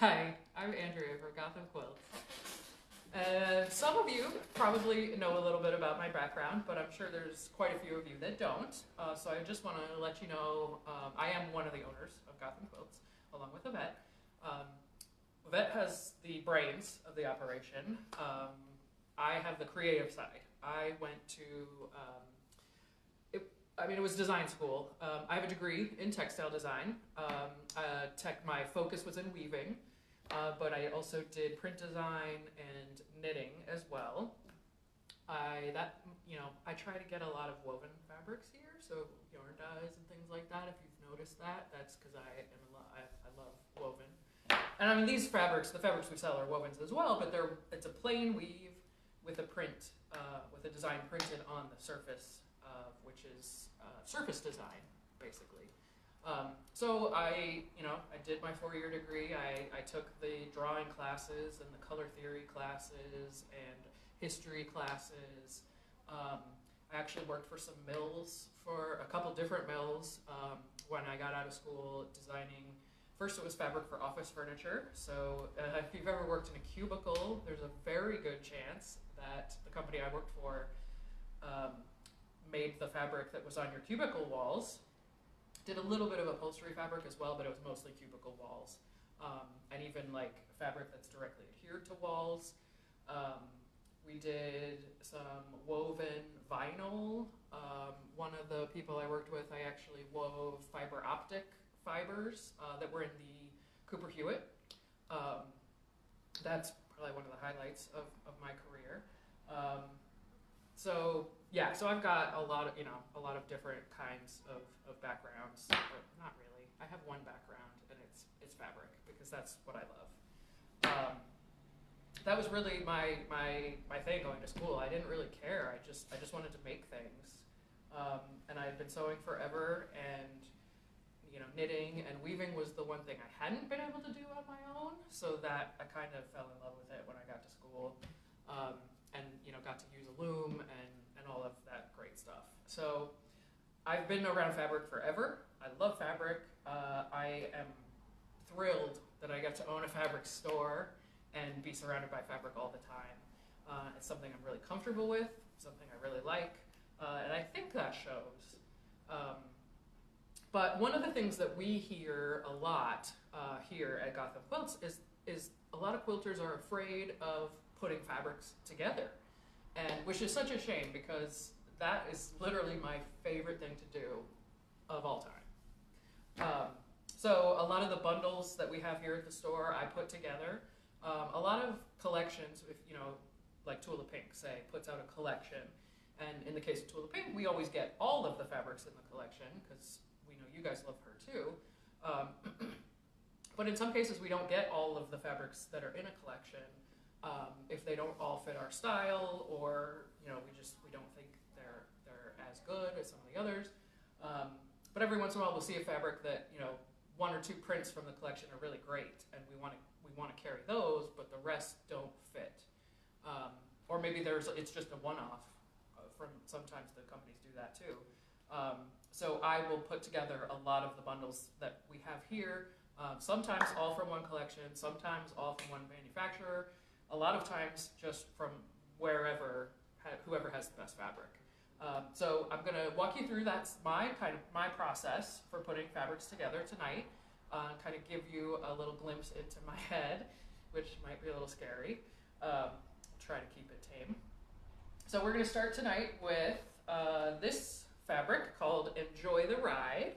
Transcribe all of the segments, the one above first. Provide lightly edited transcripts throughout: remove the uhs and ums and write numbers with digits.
Hi, I'm Andrea for Gotham Quilts. Some of you probably know a little bit about my background, but I'm sure there's quite a few of you that don't. So I just want to let you know I am one of the owners of Gotham Quilts, along with Yvette. Yvette has the brains of the operation. I have the creative side. I went to it was design school. I have a degree in textile design. My focus was in weaving, but I also did print design and knitting as well. I try to get a lot of woven fabrics here, so yarn dyes and things like that. If you've noticed that, that's because I love woven. And I mean, the fabrics we sell are wovens as well, but it's a plain weave with a design printed on the surface, which is surface design, basically. So I did my 4-year degree. I took the drawing classes and the color theory classes and history classes. I actually worked for some mills, for a couple different mills when I got out of school designing. First, it was fabric for office furniture. So if you've ever worked in a cubicle, there's a very good chance that the company I worked for made the fabric that was on your cubicle walls. Did a little bit of upholstery fabric as well, but it was mostly cubicle walls. And even like fabric that's directly adhered to walls. We did some woven vinyl. One of the people I worked with, I actually wove fiber optic fibers that were in the Cooper Hewitt. That's probably one of the highlights of my career. So I've got a lot of different kinds of backgrounds, but not really. I have one background, and it's fabric, because that's what I love. That was really my thing going to school. I didn't really care. I just wanted to make things, and I had been sewing forever, and knitting and weaving was the one thing I hadn't been able to do on my own. So that I kind of fell in love with it when I got to school, and got to use a loom and all of that great stuff. So I've been around fabric forever. I love fabric. I am thrilled that I get to own a fabric store and be surrounded by fabric all the time. It's something I'm really comfortable with, something I really like, and I think that shows. But one of the things that we hear a lot here at Gotham Quilts is a lot of quilters are afraid of putting fabrics together, and which is such a shame, because that is literally my favorite thing to do of all time. So a lot of the bundles that we have here at the store, I put together. A lot of collections, like Tula Pink, say, puts out a collection, and in the case of Tula Pink, we always get all of the fabrics in the collection, because we know you guys love her too. But in some cases, we don't get all of the fabrics that are in a collection if they don't all fit our style, or we don't think they're as good as some of the others. But every once in a while, we'll see a fabric that 1 or 2 prints from the collection are really great, and we want to carry those, but the rest don't fit. Or maybe it's just a one-off. Sometimes the companies do that too. So I will put together a lot of the bundles that we have here. Sometimes all from one collection, sometimes all from one manufacturer. A lot of times just from whoever has the best fabric. So I'm going to walk you through that's my process for putting fabrics together tonight. Kind of give you a little glimpse into my head, which might be a little scary. Try to keep it tame. So we're going to start tonight with this fabric called Enjoy the Ride.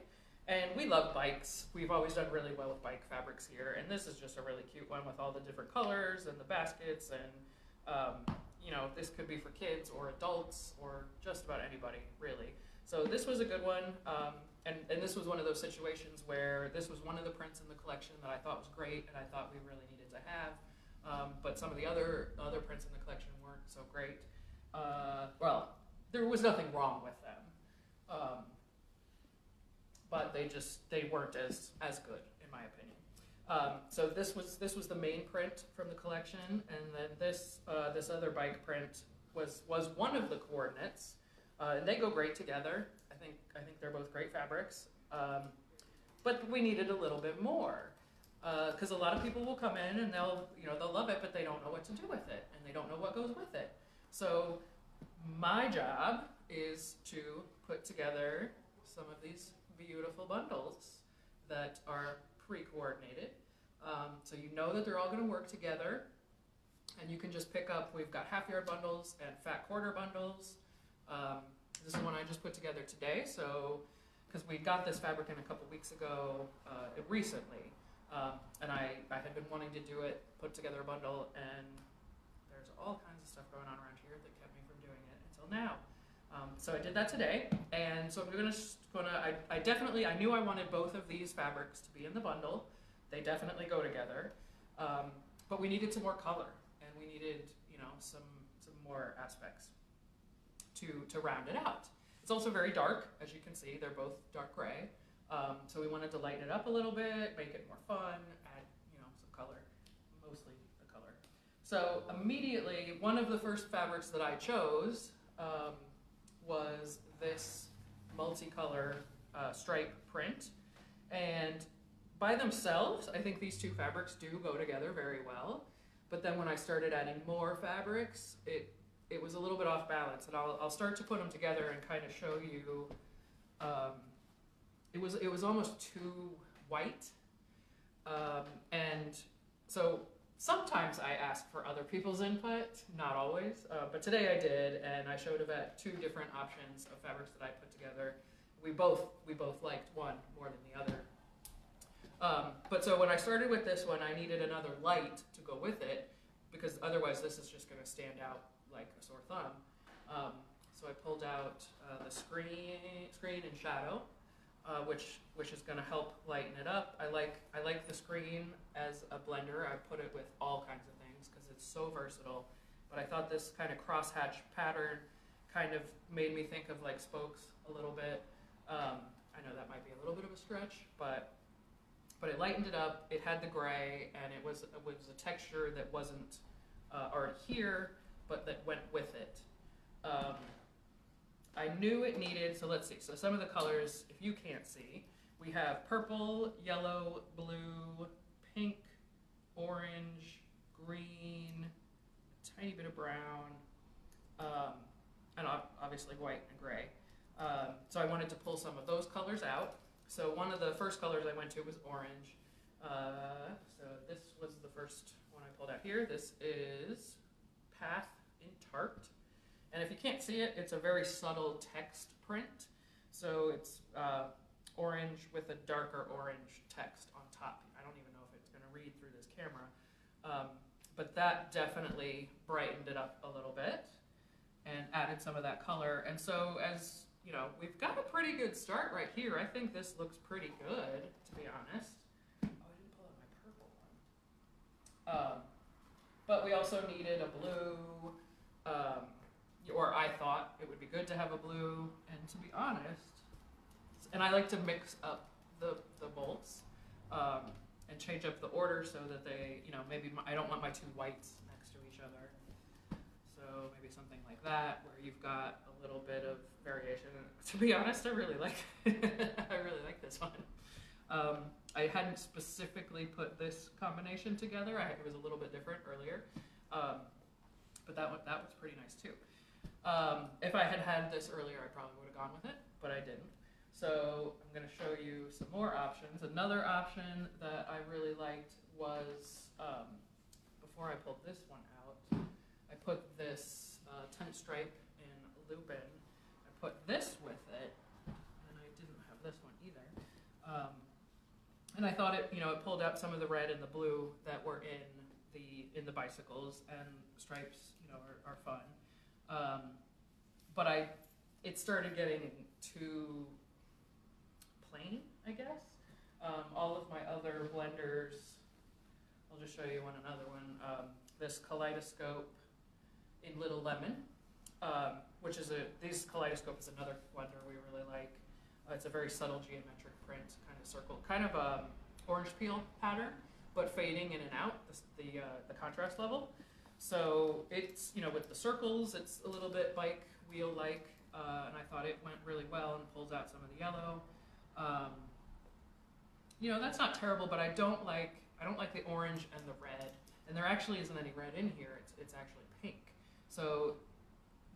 And we love bikes. We've always done really well with bike fabrics here. And this is just a really cute one with all the different colors and the baskets. And, this could be for kids or adults or just about anybody, really. So this was a good one. And this was one of those situations where this was one of the prints in the collection that I thought was great and I thought we really needed to have. But some of the other prints in the collection weren't so great. Well, there was nothing wrong with them. But they weren't as good, in my opinion. So this was the main print from the collection, and then this other bike print was one of the coordinates. And they go great together. I think they're both great fabrics. But we needed a little bit more. Because a lot of people will come in and they'll love it, but they don't know what to do with it, and they don't know what goes with it. So my job is to put together some of these beautiful bundles that are pre-coordinated. So you know that they're all going to work together, and you can just pick up, we've got half-yard bundles and fat quarter bundles. This is one I just put together today, so because we got this fabric in a couple weeks ago recently, and I had been wanting to do it, put together a bundle, and there's all kinds of stuff going on around here that kept me from doing it until now. So I did that today, and so I'm I knew I wanted both of these fabrics to be in the bundle. They definitely go together, but we needed some more color, and we needed, some more aspects to round it out. It's also very dark, as you can see. They're both dark gray, so we wanted to lighten it up a little bit, make it more fun, add, some color, mostly the color. So immediately, one of the first fabrics that I chose was this multicolor stripe print, and by themselves, I think these two fabrics do go together very well. But then when I started adding more fabrics, it was a little bit off balance, and I'll start to put them together and kind of show you. It was almost too white, and so sometimes I ask for other people's input, not always, but today I did, and I showed Yvette two different options of fabrics that I put together. We both liked one more than the other. But so when I started with this one, I needed another light to go with it, because otherwise this is just going to stand out like a sore thumb. So I pulled out the screen and shadow, which is going to help lighten it up. I like the screen as a blender. I put it with all kinds of things because it's so versatile. But I thought this kind of crosshatch pattern kind of made me think of like spokes a little bit. I know that might be a little bit of a stretch, but it lightened it up. It had the gray, and it was a texture that wasn't already here, but that went with it. I knew it needed, so let's see. So some of the colors, if you can't see, we have purple, yellow, blue, pink, orange, green, a tiny bit of brown, and obviously white and gray. So I wanted to pull some of those colors out. So one of the first colors I went to was orange. So this was the first one I pulled out here. This is Path in Tart. And if you can't see it, it's a very subtle text print. So it's orange with a darker orange text on top. I don't even know if it's going to read through this camera. But that definitely brightened it up a little bit and added some of that color. And so as you know, we've got a pretty good start right here. I think this looks pretty good, to be honest. Oh, I didn't pull out my purple one. But we also needed a blue, or I thought it would be good to have a blue, and to be honest, and I like to mix up the bolts and change up the order so that they, maybe I don't want my two whites next to each other. So maybe something like that, where you've got a little bit of variation. And to be honest, I really like this one. I hadn't specifically put this combination together. It was a little bit different earlier, but that was pretty nice too. If I had this earlier, I probably would have gone with it, but I didn't. So I'm going to show you some more options. Another option that I really liked was, before I pulled this one out, I put this tent stripe in Lupin. I put this with it, and I didn't have this one either. And I thought it pulled out some of the red and the blue that were in the bicycles, and stripes, are fun. But it started getting too plain, I guess. All of my other blenders, I'll just show you another one. This Kaleidoscope in Little Lemon, which is this Kaleidoscope is another blender we really like. It's a very subtle geometric print, kind of circle, kind of orange peel pattern, but fading in and out, the contrast level. So it's, with the circles, it's a little bit bike wheel-like, and I thought it went really well and pulls out some of the yellow. That's not terrible, but I don't like I don't like the orange and the red, and there actually isn't any red in here. It's actually pink. So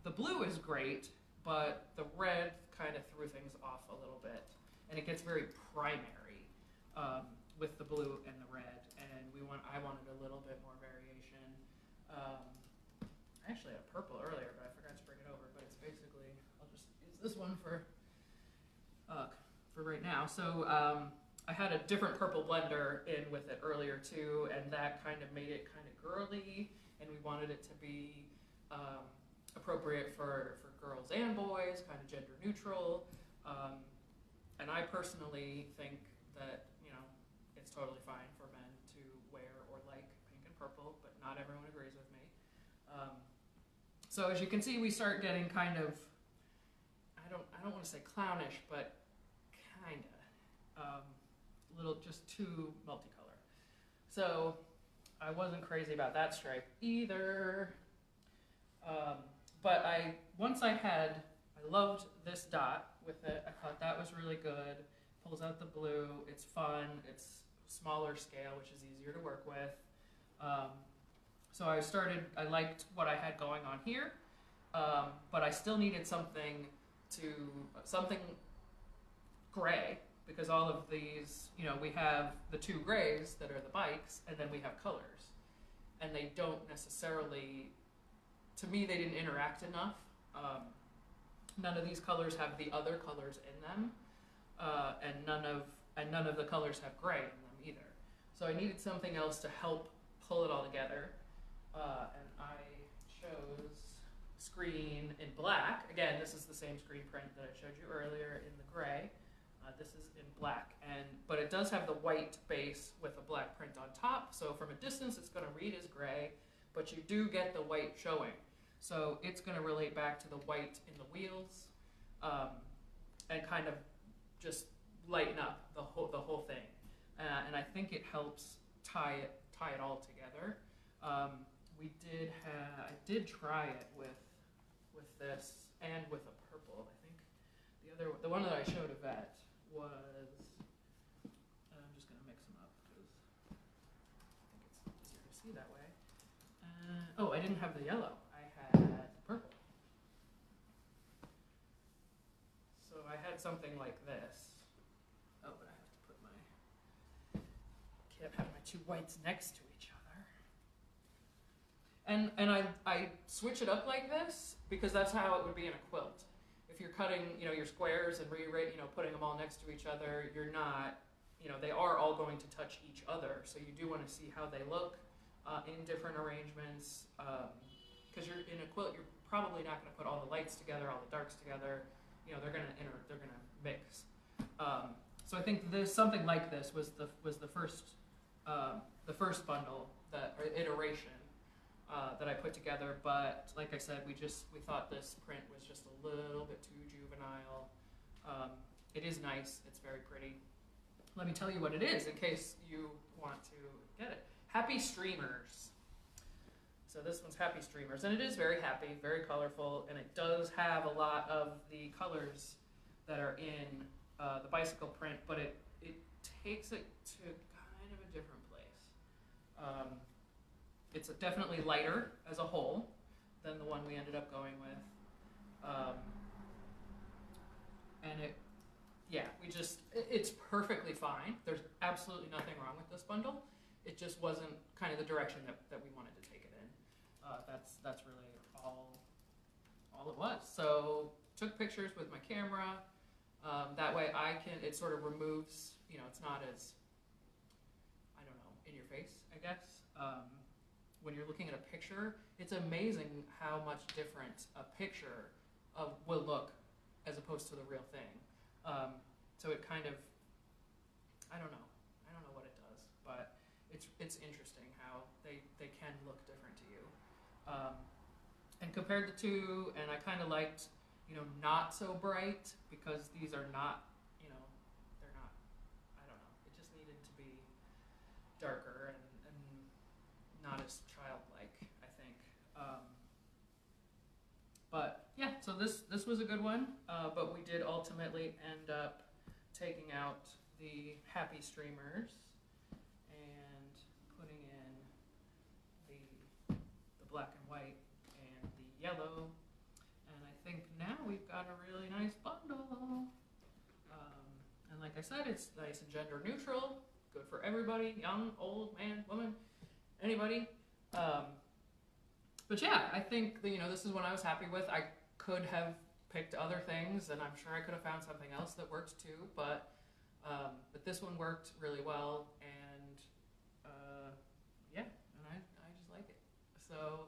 the blue is great, but the red kind of threw things off a little bit, and it gets very primary with the blue and the red. And I wanted a little bit more variation. I actually had a purple earlier, but I forgot to bring it over. But it's basically, I'll just use this one for right now. So I had a different purple blender in with it earlier too, and that kind of made it kind of girly, and we wanted it to be appropriate for girls and boys, kind of gender neutral. And I personally think that, you know, it's totally fine for men to wear or like pink and purple, but not everyone agrees with me. So as you can see, we start getting kind of, I don't want to say clownish, but kind of little, just too multicolor. So I wasn't crazy about that stripe either. But I loved this dot with it. I thought that was really good. Pulls out the blue. It's fun. It's smaller scale, which is easier to work with. So I liked what I had going on here, but I still needed something gray, because all of these, you know, we have the two grays that are the bikes, and then we have colors, and they don't necessarily, to me, they didn't interact enough. None of these colors have the other colors in them, and none of the colors have gray in them either. So I needed something else to help pull it all together, and I chose screen in black. Again, this is the same screen print that I showed you earlier in the gray. This is in black, but it does have the white base with a black print on top. So from a distance, it's going to read as gray, but you do get the white showing. So it's going to relate back to the white in the wheels, and kind of just lighten up the whole thing. And I think it helps tie it all together. I did try it with this and with a purple. I think the one that I showed Yvette was, I'm just going to mix them up because I think it's easier to see that way. Oh, I didn't have the yellow. I had purple. So I had something like this. Oh, but I have to put can't have my two whites next to each other. And I switch it up like this because that's how it would be in a quilt. If you're cutting, you know, your squares and putting them all next to each other, you're not, you know, they are all going to touch each other. So you do want to see how they look in different arrangements. Because you're in a quilt, you're probably not going to put all the lights together, all the darks together. You know, they're going to mix. So I think something like this was the first bundle, or iteration that I put together. But like I said, we thought this print was just a little bit too juvenile. It is nice. It's very pretty. Let me tell you what it is in case you want to get it. Happy Streamers. So this one's Happy Streamers, and it is very happy, very colorful, and it does have a lot of the colors that are in the bicycle print, but it takes it to kind of a different place. It's definitely lighter as a whole than the one we ended up going with. And it's perfectly fine. There's absolutely nothing wrong with this bundle. It just wasn't kind of the direction that we wanted to take it in. That's really all it was. So took pictures with my camera. That way it sort of removes, you know, it's not as, I don't know, in your face, I guess. When you're looking at a picture, it's amazing how much different a picture will look as opposed to the real thing. So it kind of, I don't know what it does, but it's interesting how they can look different to you. And compared the two, and I kind of liked, you know, not so bright, because these are not, you know, they're not, I don't know, it just needed to be darker and not as childlike, I think. But yeah, so this was a good one, but we did ultimately end up taking out the Happy Streamers, and said, it's nice and gender neutral, good for everybody, young, old, man, woman, anybody. But yeah, I think that, this is one I was happy with. I could have picked other things, and I'm sure I could have found something else that worked too, but this one worked really well, and yeah, and I just like it. So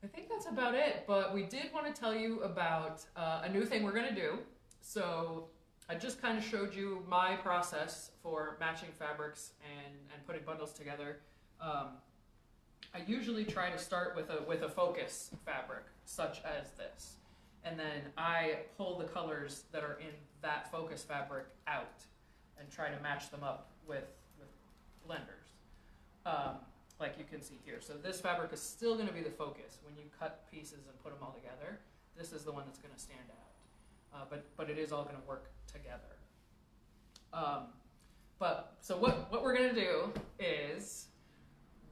I think that's about it, but we did want to tell you about a new thing we're going to do. So I just kind of showed you my process for matching fabrics and putting bundles together. I usually try to start with a focus fabric, such as this. And then I pull the colors that are in that focus fabric out and try to match them up with blenders, like you can see here. So this fabric is still going to be the focus. When you cut pieces and put them all together, this is the one that's going to stand out. But it is all going to work together. So what we're going to do is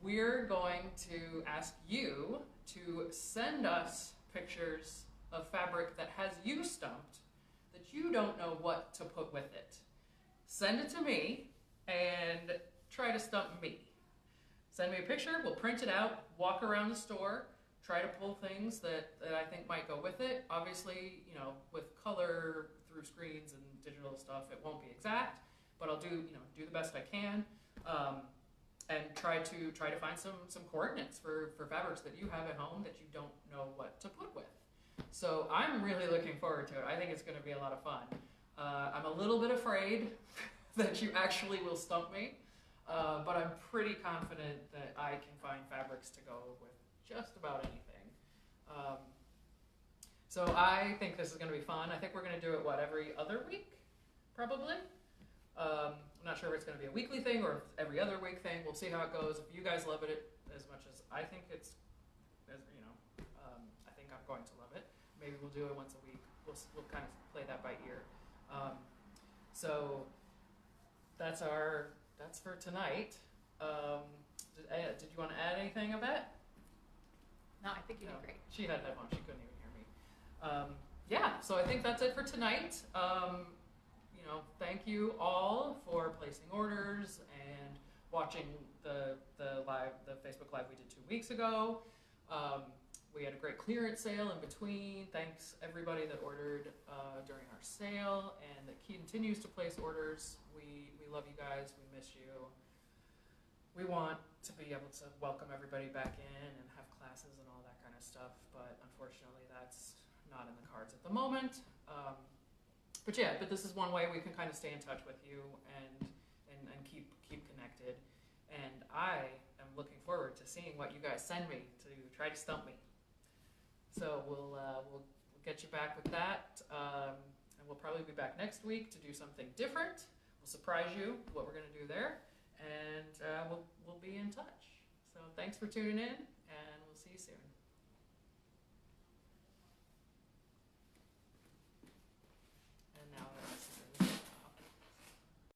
we're going to ask you to send us pictures of fabric that has you stumped that you don't know what to put with it. Send it to me and try to stump me. Send me a picture, we'll print it out, walk around the store, try to pull things that I think might go with it. Obviously, with color through screens and digital stuff, it won't be exact, but I'll do the best I can. And try to find some coordinates for fabrics that you have at home that you don't know what to put with. So I'm really looking forward to it. I think it's going to be a lot of fun. I'm a little bit afraid that you actually will stump me, but I'm pretty confident that I can find fabrics to go with just about anything. So I think this is going to be fun. I think we're going to do it, every other week, probably? I'm not sure if it's going to be a weekly thing or every other week thing. We'll see how it goes. If you guys love it as much as I think I think I'm going to love it. Maybe we'll do it once a week. We'll kind of play that by ear. So that's for tonight. Did you want to add anything, Yvette? No, I think you did great. She had headphones. She couldn't even hear me. Yeah, so I think that's it for tonight. Thank you all for placing orders and watching the Facebook Live we did 2 weeks ago. We had a great clearance sale in between. Thanks everybody that ordered during our sale and that continues to place orders. We love you guys. We miss you. We want to be able to welcome everybody back in and have classes and all that kind of stuff, but unfortunately that's not in the cards at the moment. But this is one way we can kind of stay in touch with you and keep connected. And I am looking forward to seeing what you guys send me to try to stump me. So we'll get you back with that, and we'll probably be back next week to do something different. We'll surprise you what we're going to do there, and we'll be in touch. So thanks for tuning in, and we'll see you soon.